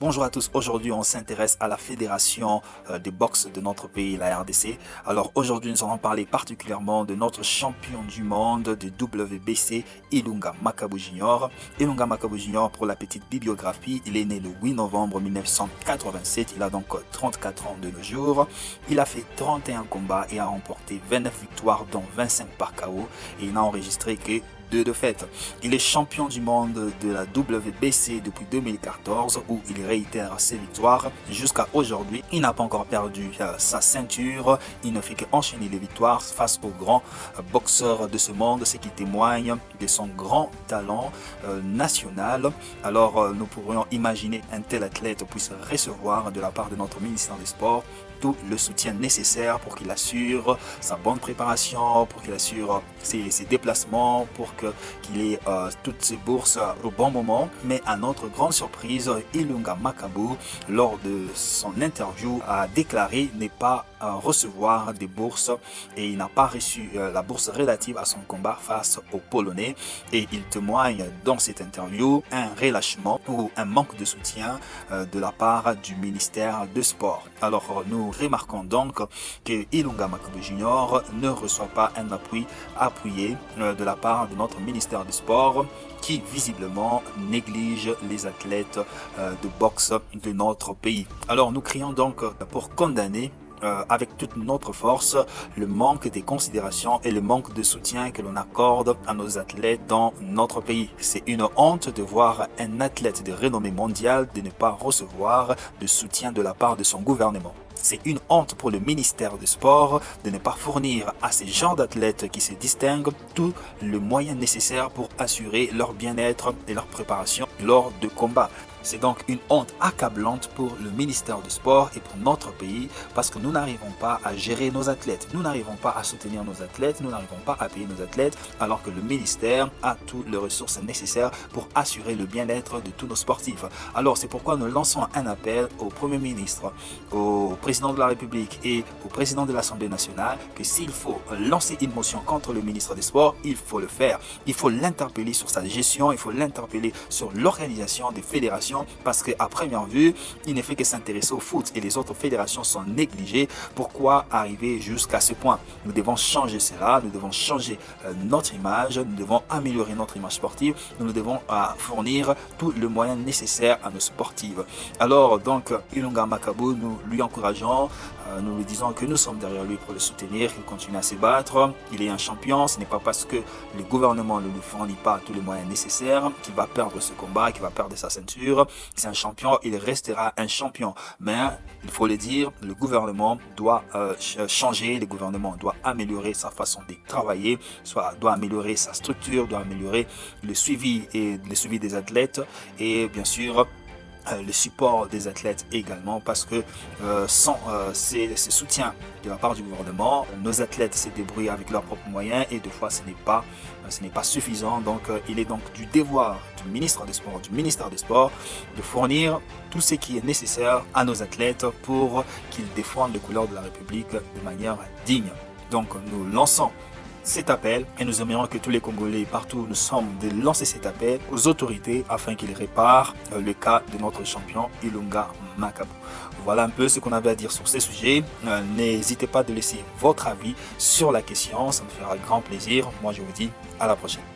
Bonjour à tous, aujourd'hui on s'intéresse à la fédération de boxe de notre pays, la RDC. Alors aujourd'hui nous allons parler particulièrement de notre champion du monde de WBC, Ilunga Makabu Junior. Ilunga Makabu Junior, pour la petite bibliographie, il est né le 8 novembre 1987, il a donc 34 ans de nos jours. Il a fait 31 combats et a remporté 29 victoires dont 25 par KO et il n'a enregistré que 2 défaites. Il est champion du monde de la WBC depuis 2014 où il réitère ses victoires jusqu'à aujourd'hui. Il n'a pas encore perdu sa ceinture. Il ne fait qu'enchaîner les victoires face aux grands boxeurs de ce monde, ce qui témoigne de son grand talent national. Alors nous pourrions imaginer un tel athlète puisse recevoir de la part de notre ministère des Sports tout le soutien nécessaire pour qu'il assure sa bonne préparation, pour qu'il assure ses déplacements, pour qu'il ait toutes ses bourses au bon moment. Mais à notre grande surprise, Ilunga Makabu, lors de son interview, a déclaré ne pas recevoir des bourses et il n'a pas reçu la bourse relative à son combat face aux Polonais. Et il témoigne dans cette interview un relâchement ou un manque de soutien de la part du ministère de Sport. Alors nous remarquons donc que Ilunga Makabu Junior ne reçoit pas un appui appuyé de la part de notre ministère du Sport qui visiblement néglige les athlètes de boxe de notre pays. Alors nous crions donc pour condamner avec toute notre force le manque des considérations et le manque de soutien que l'on accorde à nos athlètes dans notre pays. C'est une honte de voir un athlète de renommée mondiale de ne pas recevoir de soutien de la part de son gouvernement. C'est une honte pour le ministère du Sport de ne pas fournir à ces genres d'athlètes qui se distinguent tout le moyen nécessaire pour assurer leur bien-être et leur préparation lors de combats. C'est donc une honte accablante pour le ministère du Sport et pour notre pays parce que nous n'arrivons pas à gérer nos athlètes, nous n'arrivons pas à soutenir nos athlètes, nous n'arrivons pas à payer nos athlètes alors que le ministère a toutes les ressources nécessaires pour assurer le bien-être de tous nos sportifs. Alors c'est pourquoi nous lançons un appel au Premier ministre, au Président de la République et au Président de l'Assemblée nationale que s'il faut lancer une motion contre le ministre des Sports, il faut le faire. Il faut l'interpeller sur sa gestion, il faut l'interpeller sur l'organisation des fédérations parce qu'à première vue, il ne fait que s'intéresser au foot et les autres fédérations sont négligées. Pourquoi arriver jusqu'à ce point? Nous devons changer cela, nous devons changer notre image, nous devons améliorer notre image sportive, nous devons fournir tout le moyen nécessaire à nos sportifs. Alors donc, Ilunga Makabu, nous lui encourageons, nous lui disons que nous sommes derrière lui pour le soutenir, qu'il continue à se battre. Il est un champion, ce n'est pas parce que le gouvernement ne lui fournit pas tous les moyens nécessaires qu'il va perdre ce combat, qu'il va perdre sa ceinture. C'est un champion, il restera un champion. Mais il faut le dire, le gouvernement doit changer, le gouvernement doit améliorer sa façon de travailler, doit améliorer sa structure, doit améliorer le suivi et le suivi des athlètes et bien sûr le support des athlètes également parce que sans ces soutiens de la part du gouvernement, nos athlètes se débrouillent avec leurs propres moyens et des fois ce n'est pas suffisant. Donc il est donc du devoir du ministre des Sports, du ministère des Sports de fournir tout ce qui est nécessaire à nos athlètes pour qu'ils défendent les couleurs de la République de manière digne. Donc nous lançons cet appel et nous aimerions que tous les Congolais partout où nous sommes de lancer cet appel aux autorités afin qu'ils réparent le cas de notre champion Ilunga Makabu. Voilà un peu ce qu'on avait à dire sur ces sujets. N'hésitez pas de laisser votre avis sur la question, ça me fera grand plaisir. Moi je vous dis à la prochaine.